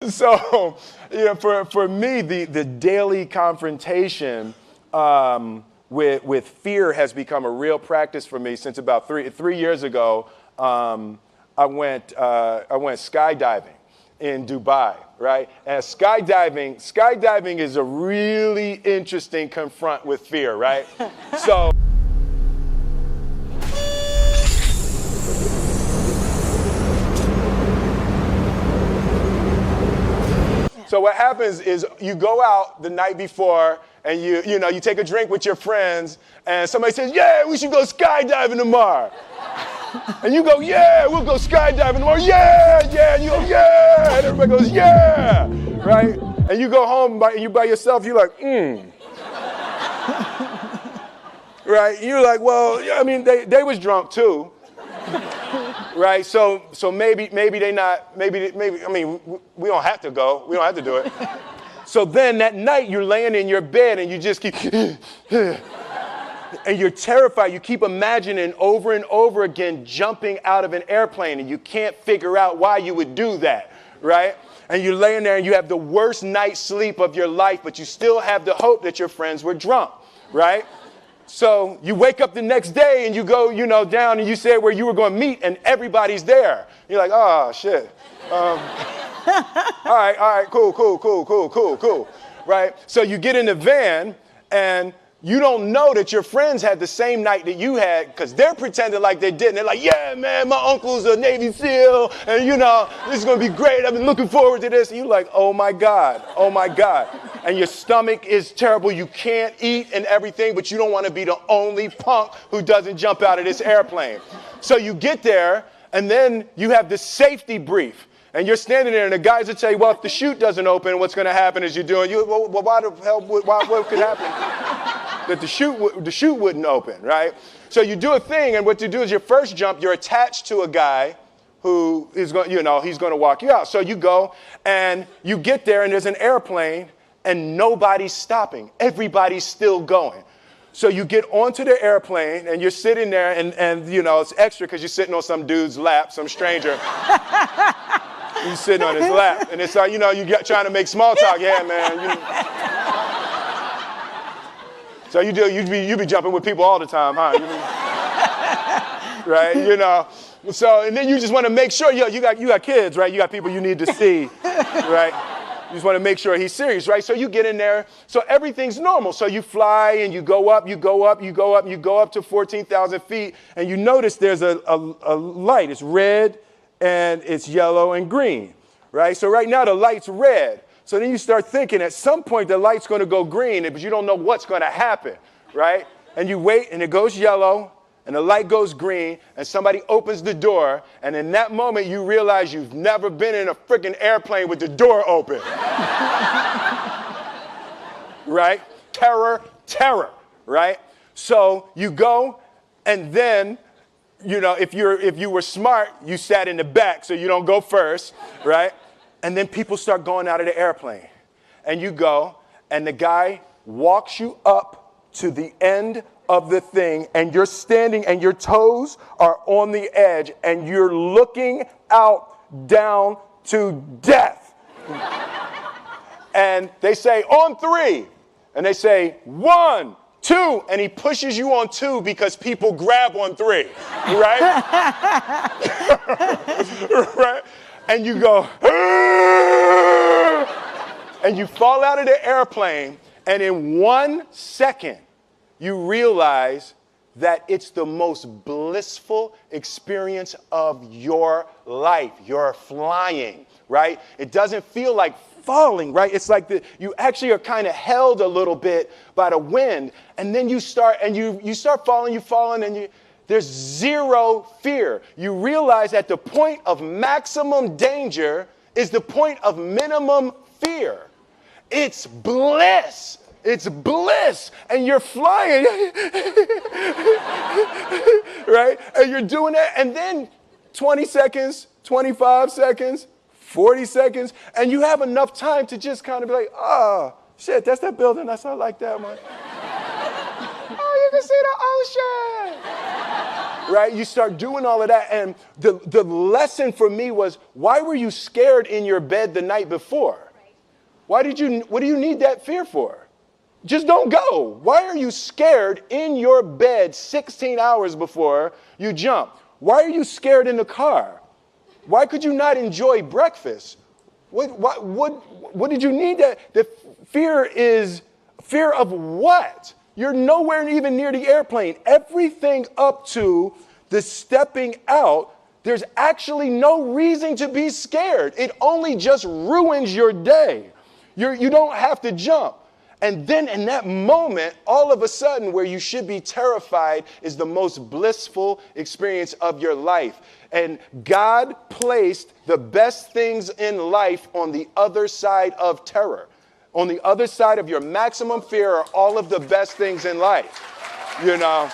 So, for me, the daily confrontation with fear has become a real practice for me since about three years ago. I went skydiving in Dubai, right? And skydiving is a really interesting confront with fear, right? So what happens is you go out the night before and you take a drink with your friends and somebody says, yeah, we should go skydiving tomorrow. And you go, yeah, we'll go skydiving tomorrow. Yeah, yeah. And you go, yeah. And everybody goes, yeah. Right? And you go home and you by yourself, you're like, Right? And you're like, well, I mean, they was drunk too. Right? So maybe they not, maybe, I mean, we don't have to go. We don't have to do it. So then that night you're laying in your bed and you just keep, and you're terrified. You keep imagining over and over again jumping out of an airplane and you can't figure out why you would do that, right? And you're laying there and you have the worst night's sleep of your life, but you still have the hope that your friends were drunk, right? So you wake up the next day and you go, down and you say where you were going to meet and everybody's there. You're like, oh, shit. All right, cool. Right? So you get in the van and you don't know that your friends had the same night that you had because they're pretending like they didn't. They're like, yeah, man, my uncle's a Navy SEAL and, this is going to be great. I've been looking forward to this. And you're like, oh, my God. And your stomach is terrible. You can't eat and everything, but you don't want to be the only punk who doesn't jump out of this airplane. So you get there and then you have this safety brief. And you're standing there, and the guys will tell you, well, if the chute doesn't open, what's going to happen is well, why the hell, what could happen? That the chute wouldn't open, right? So you do a thing, and what you do is your first jump, you're attached to a guy who is going, he's going to walk you out. So you go, and you get there, and there's an airplane, and nobody's stopping. Everybody's still going. So you get onto the airplane, and you're sitting there, and it's extra because you're sitting on some dude's lap, some stranger. You sitting on his lap, and it's like, trying to make small talk. Yeah, man. So you be jumping with people all the time, huh? Right? So, and then you just want to make sure, you got kids, right? You got people you need to see, right? You just want to make sure he's serious, right? So you get in there, so everything's normal. So you fly and you go up to 14,000 feet, and you notice there's a light. It's red, and it's yellow and green, right? So right now the light's red. So then you start thinking at some point the light's going to go green, but you don't know what's going to happen, right? And you wait, and it goes yellow, and the light goes green, and somebody opens the door, and in that moment you realize you've never been in a freaking airplane with the door open. Right? Terror, right? So you go, and then if you were smart, you sat in the back so you don't go first, right? And then people start going out of the airplane. And you go, and the guy walks you up to the end of the thing, and you're standing, and your toes are on the edge, and you're looking out down to death. And they say, on 3. And they say, 1, 2, and he pushes you on 2 because people grab on 3, right? Right? And you go, and you fall out of the airplane, and in 1 second, you realize that it's the most blissful experience of your life. You're flying, right? It doesn't feel like falling, right? It's like you actually are kind of held a little bit by the wind, and then you start falling, and there's zero fear. You realize that the point of maximum danger is the point of minimum fear. It's bliss. It's bliss, and you're flying, right? And you're doing that, and then 20 seconds, 25 seconds, 40 seconds, and you have enough time to just kind of be like, oh, shit, that's that building. I like that one. Oh, you can see the ocean. right? You start doing all of that. And the lesson for me was, why were you scared in your bed the night before? What do you need that fear for? Just don't go. Why are you scared in your bed 16 hours before you jump? Why are you scared in the car? Why could you not enjoy breakfast? What did you need that? The fear is fear of what? You're nowhere even near the airplane. Everything up to the stepping out, there's actually no reason to be scared. It only just ruins your day. You don't have to jump. And then in that moment, all of a sudden, where you should be terrified is the most blissful experience of your life. And God placed the best things in life on the other side of terror. On the other side of your maximum fear are all of the best things in life, you know.